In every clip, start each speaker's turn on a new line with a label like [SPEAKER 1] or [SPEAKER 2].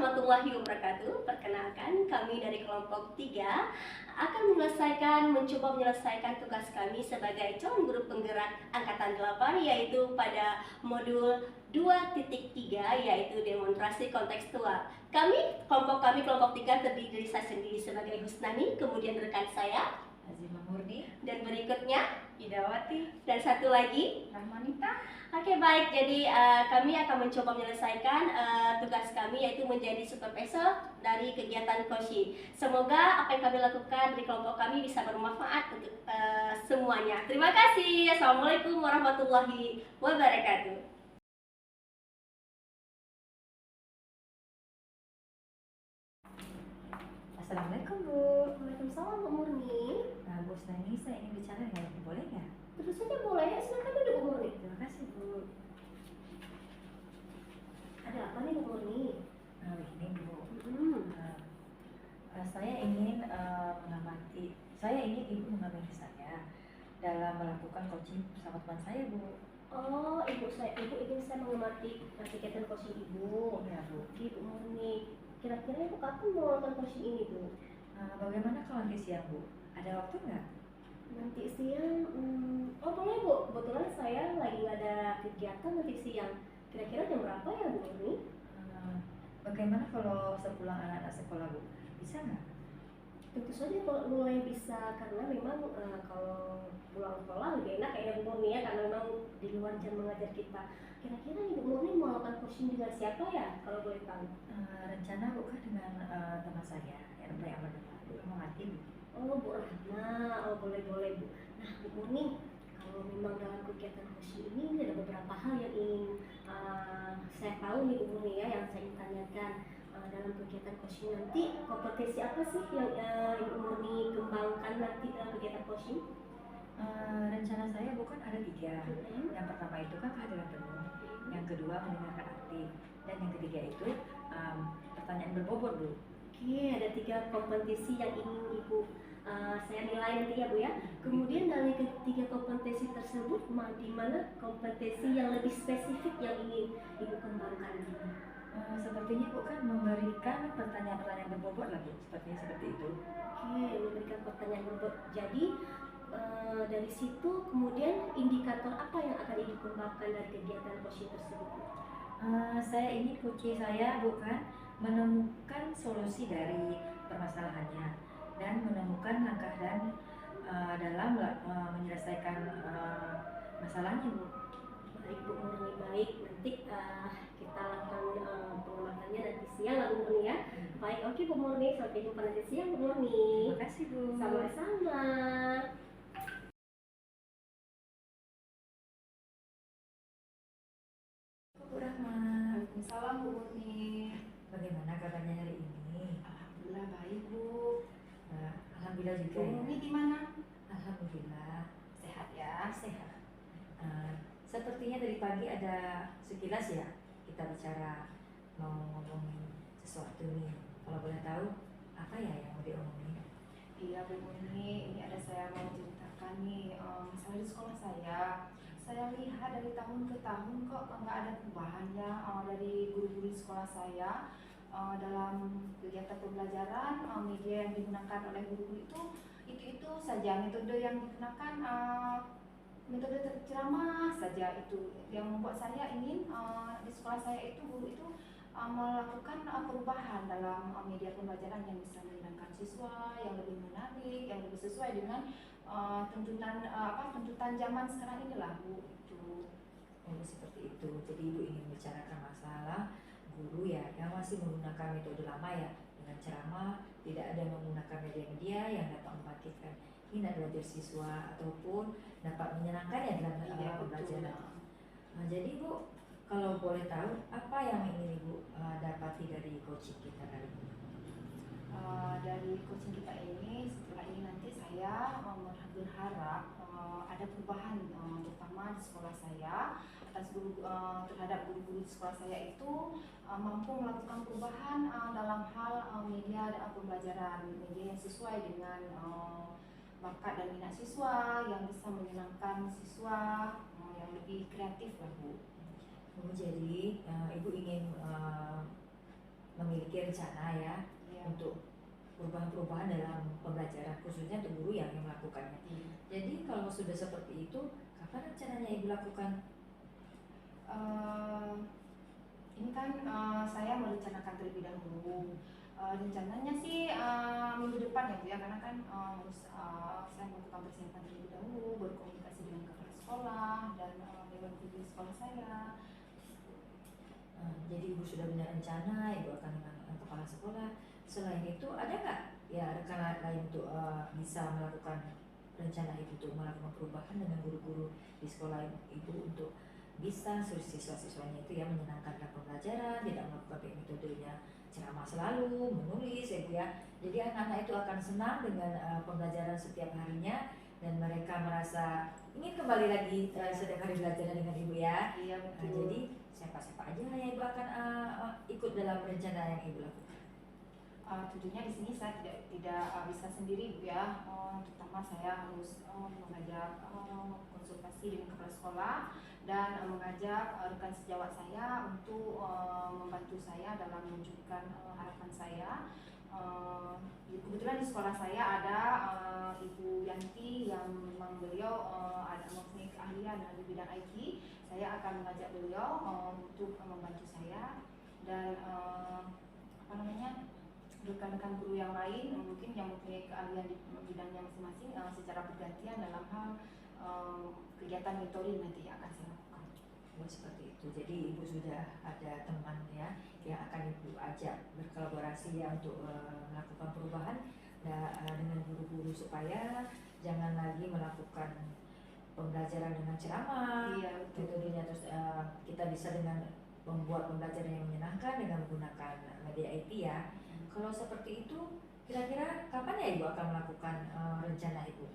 [SPEAKER 1] warahmatullahi wabarakatuh. Perkenalkan, kami dari kelompok 3 akan mencoba menyelesaikan tugas kami sebagai calon guru penggerak angkatan 8, yaitu pada modul 2.3, yaitu demonstrasi kontekstual. Kelompok 3 terdiri dari saya sendiri sebagai Husnani, kemudian rekan saya
[SPEAKER 2] Azimah Murni,
[SPEAKER 1] dan berikutnya
[SPEAKER 2] Idawati,
[SPEAKER 1] dan satu lagi
[SPEAKER 2] Rahmanita.
[SPEAKER 1] Oke, baik, jadi kami akan mencoba menyelesaikan tugas kami, yaitu menjadi supervisor dari kegiatan Koshi. Semoga apa yang kami lakukan di kelompok kami bisa bermanfaat untuk semuanya. Terima kasih. Assalamualaikum warahmatullahi wabarakatuh.
[SPEAKER 2] Assalamualaikum Bu.
[SPEAKER 1] Waalaikumsalam Bu Murni.
[SPEAKER 2] Bu Husnani, saya ingin bicara dengan Ibu, boleh nggak?
[SPEAKER 1] Tentu saja boleh, silakan duduk Bu Murni.
[SPEAKER 2] Terima kasih Bu.
[SPEAKER 1] Ada apa nih Bu Murni?
[SPEAKER 2] Begini Bu, saya ingin Ibu mengamati saya dalam melakukan coaching bersama teman saya Bu.
[SPEAKER 1] Oh, Ibu ingin saya mengamati kegiatan coaching Ibu.
[SPEAKER 2] Iya Bu.
[SPEAKER 1] Oke Bu Murni, kira-kira Ibu kapan mau melakukan coaching ini Bu?
[SPEAKER 2] Bagaimana kalau nanti siang Bu? Ada waktu nggak?
[SPEAKER 1] Nanti siang, oh boleh Bu, kebetulan saya lagi nggak ada kegiatan nanti siang. Kira-kira jam berapa ya Bu Murni?
[SPEAKER 2] Bagaimana kalau sepulang anak-anak sekolah Bu? Bisa nggak?
[SPEAKER 1] Tentu saja kalau mulai bisa, karena memang kalau pulang sekolah lebih enak kayaknya Bu Murni ya, karena memang di luar jam mengajar kita. Kira-kira Ibu Murni mau melakukan coaching dengan siapa ya, kalau boleh tahu?
[SPEAKER 2] Rencana bukan dengan teman saya yang bernama Bu Rahmati Bu.
[SPEAKER 1] Oh Bu Rahma, oh boleh Bu. Nah Bu Murni, kalau memang dalam kegiatan coaching ini ada beberapa hal yang ingin saya tahu nih Bu Murni ya, yang saya ingin tanyakan. Dalam kegiatan coaching nanti, kompetensi apa sih yang Ibu Murni kembangkan nanti dalam kegiatan coaching?
[SPEAKER 2] Rencana saya bukan ada 3. Yang pertama itu kan kehadiran penuh, yang kedua mendengarkan aktif, dan yang ketiga itu pertanyaan berbobot Bu.
[SPEAKER 1] Oke, ada 3 kompetensi yang ingin Ibu saya nilai nanti ya Bu ya. Kemudian dari ketiga kompetensi tersebut, di mana kompetensi yang lebih spesifik yang ingin Ibu kembangkan?
[SPEAKER 2] Sepertinya bukan memberikan pertanyaan-pertanyaan berbobot lah Bu, seperti itu.
[SPEAKER 1] Oke, memberikan pertanyaan berbobot. Jadi dari situ kemudian indikator apa yang akan Ibu kembangkan dari kegiatan coaching tersebut?
[SPEAKER 2] Saya ingin coaching saya bukan menemukan solusi dari permasalahannya dan menemukan langkah dan dalam menyelesaikan masalahnya Bu.
[SPEAKER 1] Baik Bu Murni, baik. Nanti kita lakukan pengamatannya nanti siang lah Bu Murni ya. Baik, oke Bu Murni, sampai jumpa nanti siang Bu Murni.
[SPEAKER 2] Terima kasih Bu.
[SPEAKER 1] Sama-sama.
[SPEAKER 2] Bu Rahma.
[SPEAKER 3] Waalaikumsalam Bu Murni.
[SPEAKER 2] Bagaimana kabarnya hari ini?
[SPEAKER 3] Alhamdulillah baik Bu.
[SPEAKER 2] Alhamdulillah juga
[SPEAKER 3] Bu
[SPEAKER 2] ya.
[SPEAKER 3] Murni gimana?
[SPEAKER 2] Alhamdulillah
[SPEAKER 3] Sehat ya?
[SPEAKER 2] sehat. Sepertinya dari pagi ada sekilas ya kita bicara mau ngomongin sesuatu nih. Kalau boleh tahu apa ya yang mau diomongin?
[SPEAKER 3] Iya Bu Murni, ini ada saya mau ceritakan nih masalah di sekolah saya. Saya lihat dari tahun ke tahun kok nggak ada perubahan ya dari guru-guru di sekolah saya. Dalam kegiatan pembelajaran, media yang digunakan oleh guru-guru itu saja metode yang digunakan, metode ceramah saja. Itu yang membuat saya ingin di sekolah saya itu guru itu melakukan perubahan dalam media pembelajaran yang bisa menyenangkan siswa, yang lebih menarik, yang lebih sesuai dengan tuntutan zaman sekarang inilah Bu. Itu.
[SPEAKER 2] Oh seperti itu. Jadi Ibu ingin bicarakan masalah guru ya yang masih menggunakan metode lama ya, dengan ceramah, tidak ada menggunakan media-media yang dapat membangkitkan minat belajar siswa ataupun dapat menyenangkannya dalam pembelajaran. Jadi Bu, kalau boleh tahu apa yang ingin Ibu dapati dari coaching kita kali ini?
[SPEAKER 3] Dari coaching kita ini, setelah ini nanti saya berharap ada perubahan, terutama di sekolah saya terhadap guru-guru di sekolah saya itu mampu melakukan perubahan dalam hal media pembelajaran, media yang sesuai dengan bakat dan minat siswa, yang bisa menyenangkan siswa, yang lebih kreatif lah Bu.
[SPEAKER 2] Jadi Ibu ingin memiliki rencana ya
[SPEAKER 3] Iya.
[SPEAKER 2] untuk perubahan-perubahan dalam pembelajaran khususnya untuk guru yang melakukannya.
[SPEAKER 3] Iya.
[SPEAKER 2] Jadi kalau sudah seperti itu, kapan rencananya Ibu lakukan?
[SPEAKER 3] Ini kan saya merencanakan terlebih dahulu. Rencananya sih minggu depan ya Bu ya, karena kan harus saya melakukan persiapan terlebih dahulu, berkomunikasi dengan kepala sekolah dan dewan guru di sekolah saya.
[SPEAKER 2] Jadi Ibu sudah punya rencana, Ibu akan dengan kepala sekolah. Selain itu ada nggak ya rekan lain untuk bisa melakukan rencana Ibu untuk melakukan perubahan dengan guru-guru di sekolah Ibu untuk bisa siswa-siswanya itu ya menyenangkan dalam pembelajaran, tidak melakukan metodenya ceramah selalu, menulis ya Bu ya. Jadi anak-anak itu akan senang dengan pembelajaran setiap harinya dan mereka merasa ingin kembali lagi setiap hari belajar dengan Ibu ya.
[SPEAKER 3] Iya betul.
[SPEAKER 2] Jadi siapa-siapa aja yang Ibu akan ikut dalam rencana yang Ibu lakukan?
[SPEAKER 3] Tentunya di sini saya tidak bisa sendiri Bu ya. Terutama saya harus mengajak konsultasi dengan kepala sekolah dan mengajak rekan sejawat saya untuk membantu saya dalam mewujudkan harapan saya. Kebetulan di sekolah saya ada Ibu Yanti yang memang beliau ada mempunyai keahlian di bidang IT. Saya akan mengajak beliau untuk membantu saya dan rekan-rekan guru yang lain mungkin yang mempunyai keahlian di bidangnya masing-masing secara bergantian dalam hal kegiatan mentoring nanti akan saya lakukan.
[SPEAKER 2] Seperti itu. Jadi Ibu sudah ada teman ya yang akan Ibu ajak berkolaborasi ya untuk melakukan perubahan dengan guru-guru supaya jangan lagi melakukan pembelajaran dengan ceramah.
[SPEAKER 3] Iya,
[SPEAKER 2] metodenya terus kita bisa dengan membuat pembelajaran yang menyenangkan dengan menggunakan media IT ya. Kalau seperti itu, kira-kira kapan ya Ibu akan melakukan rencana Ibu?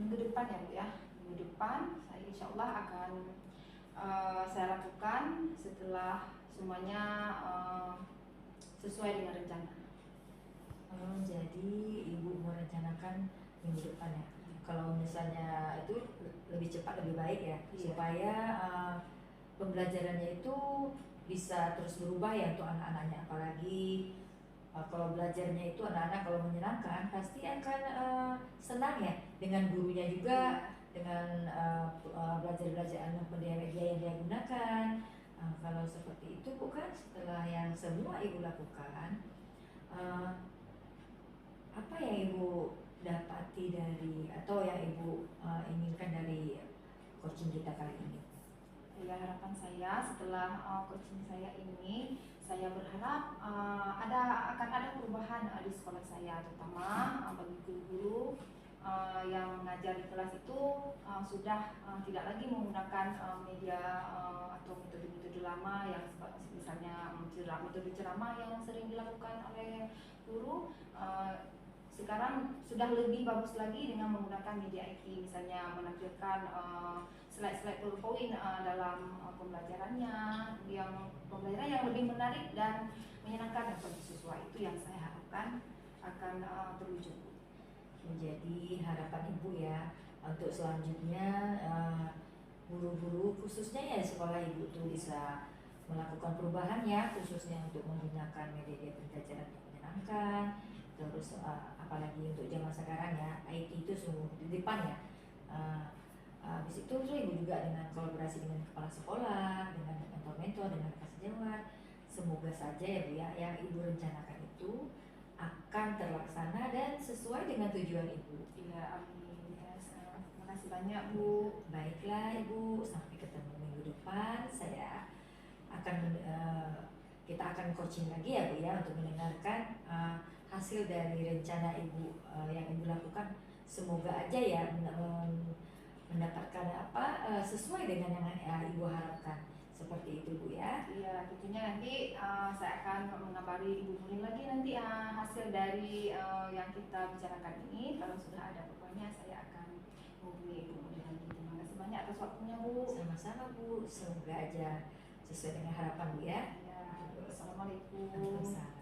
[SPEAKER 3] Minggu depan ya Bu ya. Minggu depan saya insya Allah akan saya lakukan setelah semuanya sesuai dengan rencana.
[SPEAKER 2] Jadi Ibu merencanakan minggu depan ya. Kalau misalnya itu lebih cepat lebih baik ya,
[SPEAKER 3] Iya.
[SPEAKER 2] supaya pembelajarannya itu bisa terus berubah ya untuk anak-anaknya. Apalagi kalau belajarnya itu anak-anak kalau menyenangkan pasti akan senang ya dengan gurunya juga, dengan belajar-belajar media yang dia gunakan. Kalau seperti itu bukan setelah yang semua Ibu lakukan, apa yang Ibu dapati dari atau yang Ibu inginkan dari coaching kita kali ini?
[SPEAKER 3] Ya, harapan saya setelah coaching saya ini, saya berharap akan ada perubahan di sekolah saya, terutama bagi guru-guru yang mengajar di kelas itu sudah tidak lagi menggunakan media atau metode-metode lama yang misalnya metode ceramah yang sering dilakukan oleh guru. Sekarang sudah lebih bagus lagi dengan menggunakan media IT, misalnya menampilkan slide-slide PowerPoint dalam pembelajarannya, pembelajaran yang lebih menarik dan menyenangkan bagi siswa. Itu yang saya harapkan akan terwujud.
[SPEAKER 2] Jadi harapan Ibu ya untuk selanjutnya guru-guru khususnya ya sekolah Ibu tuh bisa melakukan perubahan ya, khususnya untuk menggunakan media pembelajaran yang menyenangkan. Terus apalagi untuk zaman sekarang ya, IT itu sungguh di depan ya. Habis itu Ibu juga dengan kolaborasi dengan kepala sekolah, dengan mentor-mentor, dengan rekan sejawat. Semoga saja ya Bu ya, yang Ibu rencanakan itu akan terlaksana dan sesuai dengan tujuan Ibu.
[SPEAKER 3] Iya, amin. Ya, terima kasih banyak Bu.
[SPEAKER 2] Baiklah Ibu, sampai ketemu minggu depan. Kita akan coaching lagi ya Bu ya untuk mendengarkan hasil dari rencana Ibu yang Ibu lakukan. Semoga aja ya mendapatkan sesuai dengan yang Ibu harapkan. Seperti itu Bu ya.
[SPEAKER 3] Iya, tentunya nanti saya akan mengabari Ibu Nuril lagi nanti hasil dari yang kita bicarakan ini. Kalau sudah ada pokoknya saya akan menghubungi Ibu Nuril lagi. Terima kasih banyak atas waktunya Bu.
[SPEAKER 2] Sama-sama Bu, semoga aja sesuai dengan harapan Bu ya.
[SPEAKER 3] Ya, Assalamualaikum.
[SPEAKER 2] Waalaikumsalam.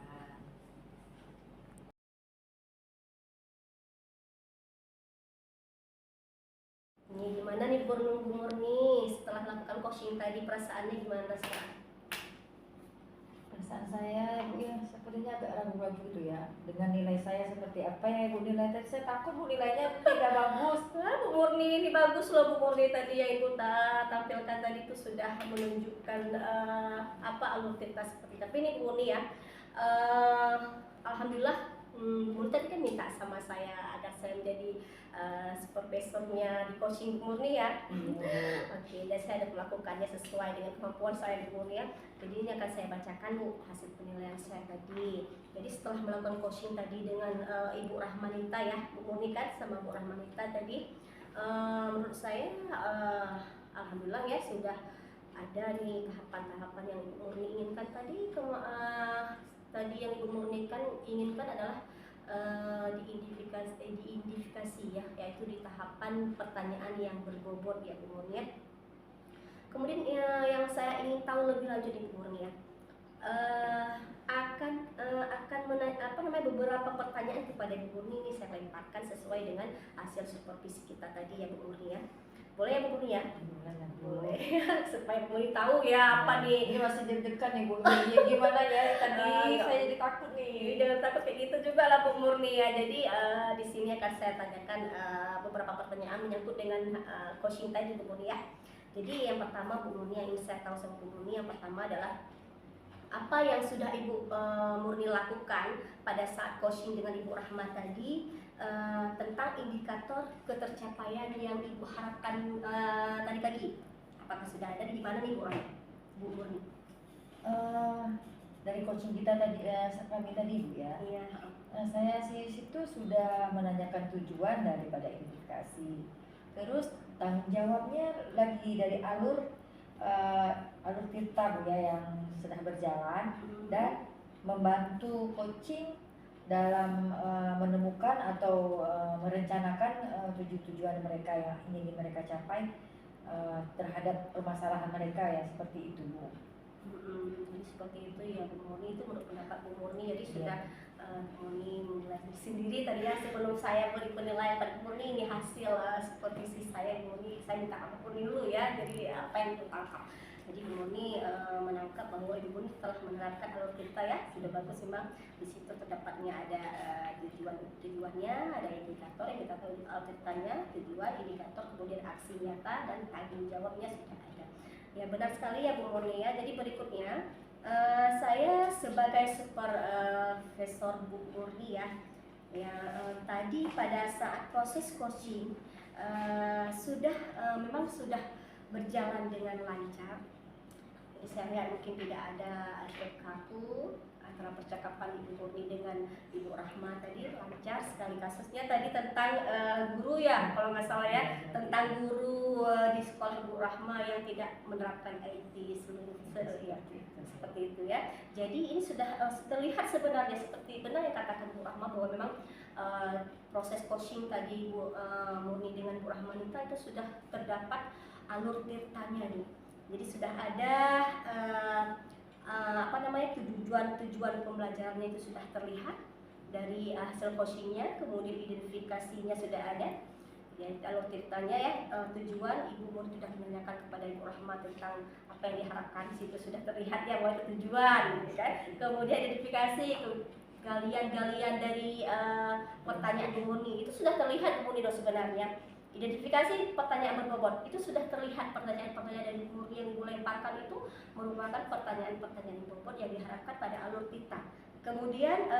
[SPEAKER 1] Ini gimana nih Bu Murni setelah lakukan coaching tadi, perasaannya gimana sekarang?
[SPEAKER 2] rasanya agak ragu-ragu gitu ya dengan nilai saya seperti apa ya Ibu nilai tadi. Saya takut Bu nilainya tidak bagus.
[SPEAKER 1] Nah, Bu Murni ini bagus loh Bu Murni, tadi yang Ibu tampilkan tadi itu sudah menunjukkan apa alur cerita seperti itu. Tapi ini Bu Murni ya, alhamdulillah Bu Murni tadi kan minta sama saya agar saya menjadi supervisornya di coaching Bu Murni ya. Oke, dan saya ada melakukannya sesuai dengan kemampuan saya Bu Murni ya. Jadi ini akan saya bacakan Bu hasil penilaian saya tadi. Jadi setelah melakukan coaching tadi dengan Ibu Rahmanita ya, Bu Murni kan sama Bu Rahmanita tadi, menurut saya alhamdulillah ya sudah ada nih tahapan-tahapan yang Ibu Murni inginkan tadi. Tadi yang Ibu Murni inginkan adalah diidentifikasi ya, yaitu di tahapan pertanyaan yang berbobot ya Bu Murni ya. Kemudian yang saya ingin tahu lebih lanjut Ibu Murni ya, beberapa pertanyaan kepada Bu Murni ini saya lemparkan sesuai dengan hasil supervisi kita tadi ya Bu Murni ya. Boleh ya Bu Murni ya? Boleh. Supaya Bu Murni tahu ya apa nih.
[SPEAKER 2] Ini masih deg-degan nih Bu. Ini gimana ya tadi saya jadi takut nih.
[SPEAKER 1] Jangan takut kayak gitu juga lah Bu Murni ya. Jadi di sini akan saya tanyakan beberapa pertanyaan menyangkut dengan coaching tadi Bu Murni ya. Jadi yang pertama Bu Murni yang ingin saya tahu sama Bu Murni, yang pertama adalah apa yang sudah Ibu Murni lakukan pada saat coaching dengan Ibu Rahmat tadi tentang indikator ketercapaian yang Ibu harapkan tadi pagi. Apakah sudah ada di mana nih Bu Murni?
[SPEAKER 2] Dari coaching kita tadi kami tadi Bu ya.
[SPEAKER 1] Iya.
[SPEAKER 2] Saya sih situ sudah menanyakan tujuan daripada indikasi. Terus tanggung jawabnya lagi dari alur kita Bu ya yang sudah berjalan, dan membantu coaching dalam menemukan atau merencanakan tujuan mereka yang ingin mereka capai terhadap permasalahan mereka ya, seperti itu Bu.
[SPEAKER 1] Jadi seperti itu ya Bu Murni, itu menurut pendapat Bu Murni. Jadi sudah Bu Murni menilai sendiri tadi ya, sebelum saya beri penilaian pada Bu Murni, ini hasil supervisi saya Bu Murni. Saya minta Bu Murni dulu ya, jadi apa yang tertangkap. Jadi Bu Murni menangkap bahwa Ibu Murni telah menerapkan alur kita ya, sudah bagus memang. Di situ terdapatnya ada tujuannya, ada indikator alur kitanya, tujuan, indikator, kemudian aksi nyata dan tanggung jawabnya sudah ada. Ya benar sekali ya Bu Murni ya. Jadi berikutnya saya sebagai supervisor Bu Murni ya, tadi pada saat proses coaching memang sudah berjalan dengan lancar. Jadi saya lihat mungkin tidak ada efek kaku antara percakapan Ibu Murni dengan Ibu Rahma tadi, lancar sekali. Kasusnya tadi tentang guru ya, kalau nggak salah ya, tentang guru di sekolah Ibu Rahma yang tidak menerapkan IT ya, seperti itu ya. Jadi ini sudah terlihat sebenarnya seperti benar yang katakan Bu Rahma bahwa memang proses coaching tadi Bu Murni dengan Bu Rahmanita itu sudah terdapat alur tirtanya nih. Jadi sudah ada tujuan pembelajarannya itu sudah terlihat dari hasil coachingnya, kemudian identifikasinya sudah ada ya, alur tirtanya ya, tujuan. Ibu Murni sudah menanyakan kepada Ibu Rahmat tentang apa yang diharapkan, di situ sudah terlihat ya bahwa itu tujuan gitu kan. Kemudian identifikasi itu galian-galian dari pertanyaan Bu Murni itu sudah terlihat Bu Murni sebenarnya. Identifikasi pertanyaan berbobot itu sudah terlihat, pertanyaan-pertanyaan dari Bu Murni yang Ibu lemparkan itu merupakan pertanyaan-pertanyaan berbobot yang diharapkan pada alur kita. Kemudian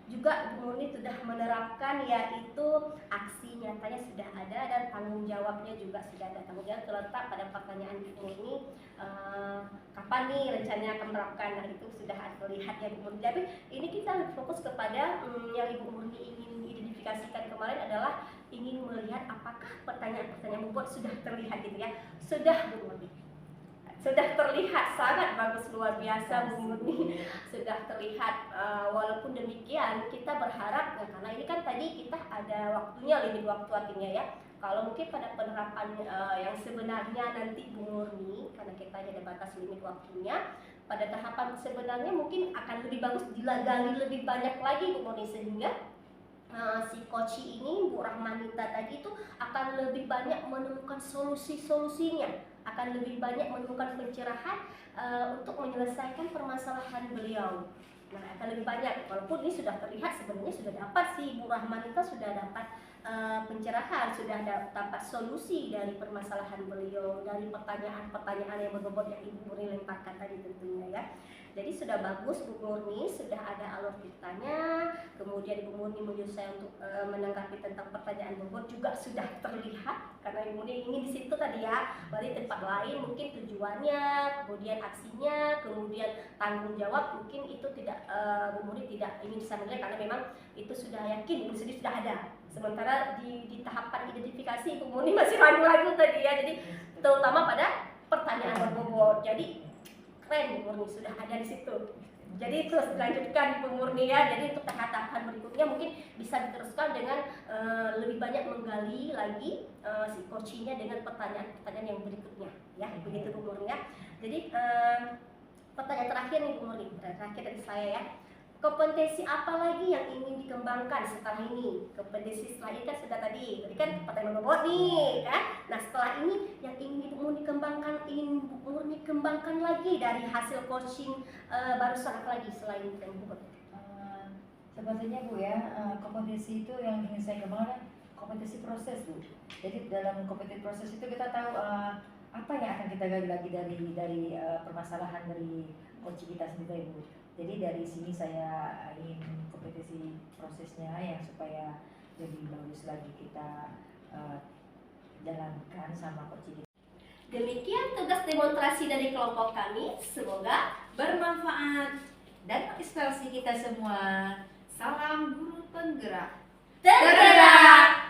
[SPEAKER 1] juga Bu Murni sudah menerapkan yaitu aksi nyatanya sudah ada dan tanggung jawabnya juga sudah ada. Tanggung jawab terletak pada pertanyaan Bu Murni, kapan nih rencananya akan menerapkan. Nah itu sudah terlihat ya Bu Murni. Tapi ini kita fokus kepada yang Ibu Murni ingin identifikasikan kemarin adalah ingin melihat apakah pertanyaan-pertanyaan bobot sudah terlihat gitu ya. Sudah Bu Murni. Sudah terlihat sangat bagus, luar biasa Bu Murni, sudah terlihat. Walaupun demikian kita berharap karena ini kan tadi kita ada waktunya, limit waktu artinya ya. Kalau mungkin pada penerapan yang sebenarnya nanti Bu Murni, karena kita ada batas limit waktunya, pada tahapan sebenarnya mungkin akan lebih bagus digali lebih banyak lagi Bu Murni, sehingga si Koci ini, Bu Rahmanita tadi itu akan lebih banyak menemukan solusi-solusinya, akan lebih banyak menemukan pencerahan untuk menyelesaikan permasalahan beliau. Nah, akan lebih banyak, walaupun ini sudah terlihat sebenarnya sudah dapat si Bu Rahmanita sudah dapat pencerahan, sudah dapat solusi dari permasalahan beliau, dari pertanyaan-pertanyaan yang berbobot yang Ibu Murni lemparkan tadi tentunya ya. Jadi sudah bagus Bu Murni, sudah ada alur ceritanya, kemudian Ibu Murni menyusun untuk menanggapi tentang pertanyaan bobot juga sudah terlihat, karena Ibu Murni ingin di situ tadi ya, dari tempat lain mungkin tujuannya, kemudian aksinya, kemudian tanggung jawab mungkin itu tidak Bu Murni tidak ingin disampaikan karena memang itu sudah yakin Bu Murni sudah ada. Sementara di tahapan identifikasi Ibu Murni masih ragu-ragu tadi ya, jadi terutama pada pertanyaan berbobot. Jadi keren Bu Murni sudah ada di situ. Jadi terus dilanjutkan Bu Murni ya. Jadi untuk tahapan berikutnya mungkin bisa diteruskan dengan lebih banyak menggali lagi si coachingnya dengan pertanyaan-pertanyaan yang berikutnya ya. Begitu Bu Murni ya. Jadi pertanyaan terakhir nih Bu Murni, terakhir dari saya ya. Kompetensi apa lagi yang ingin dikembangkan setelah ini? Kompetensi setelah ini kan sudah tadi kan pertanyaan bobot nih kan. Nah setelah ini yang ingin Ibu Murni kembangkan, ingin Bu Murni kembangkan lagi dari hasil coaching barusan apa lagi selain pertanyaan bobot?
[SPEAKER 2] Sebenarnya Bu ya, kompetensi itu yang ingin saya kembangkan kompetensi proses Bu. Jadi dalam kompetensi proses itu kita tahu apa yang akan kita gali lagi dari permasalahan dari coaching kita sendiri Bu. Jadi dari sini saya ingin kompetensi prosesnya yang supaya lebih bagus lagi kita jalankan sama coaching kita.
[SPEAKER 1] Demikian tugas demonstrasi dari kelompok kami. Semoga
[SPEAKER 2] bermanfaat dan menginspirasi kita semua.
[SPEAKER 3] Salam guru penggerak.
[SPEAKER 1] tergerak.